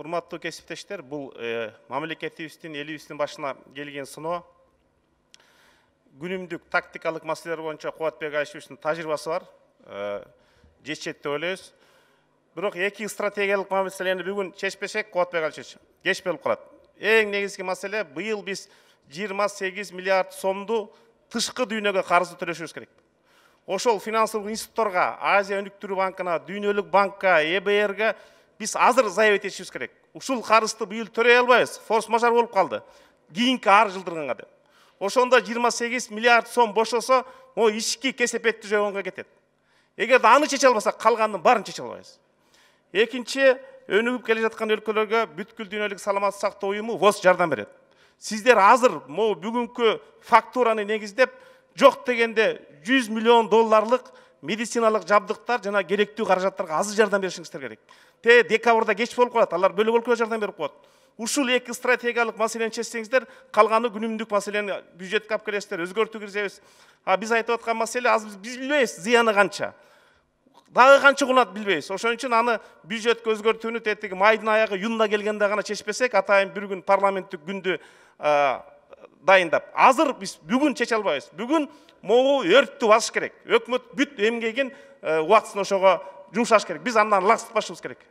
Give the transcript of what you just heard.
урматтуу кесиптештер, бул мамлекетибиздин, элибиздин башына келген сыноо. Күнүмдүк тактикалык маселелер боюнча Кубатбек Айшевичтин тажрыйбасы бар. Жетишет деп ойлойбуз. Бирок эки стратегиялык маселени бүгүн чечпесек, Кубатбек Айшевич кеч болуп калат. Эң негизги маселе, быйыл биз 28 миллиард сомду тышкы дүйнөгө карызды төлөшүбүз керек. Ошол финансылык институтторго, Азия өнүктүрүү банкына, Дүйнөлүк банкка, ЭБРге биз азыр заявить этишибиз керек. Ушул карызды быйыл төлөй албайбыз, форс-мажор болуп калды. Кийинки ар жылдырганга деп. Ошондо 28 миллиард сом бошосо, о ички кесепетти жогонго кетет. Эгерде аны чече албасак, калганын баарын чече албайбыз. Экинчи, өнүгүп келе жаткан өлкөлөргө бүткүл дүйнөлүк саламаттык сактоо уюму ВОЗ жардам берет. Сиздер азыр бүгүнкү фактураны негиздеп, жок дегенде 100 миллион долларлык медициналык жабдыктар жана керектүү каражаттарга азыр жардам беришиңиздер керек. Декабрда кеч болуп калат, алар бөлөк өлкөгө жардам берип коет. Ушул эки стратегиялык маселени чечсеңиздер, калганы күнүмдүк маселени бюджетке алып келесиздер, өзгөртүү киргизебиз. Биз айтып аткан маселе азыр биз билбейбиз зыяны канча. Дагы канча кунат билбейбиз. Ошон үчүн аны бюджетке өзгөртүүнү тетиги майдын аягы июнда келгенде гана чечпесек, атайын bir күн парламенттик күндү дайындап. Азыр биз бүгүн чече албайбыз. Бүгүн могу өрттү басыш керек. Өкмөт бүт эмгегин убактысын ошого жумшаш керек. Биз андан ылаксытпашыбыз керек.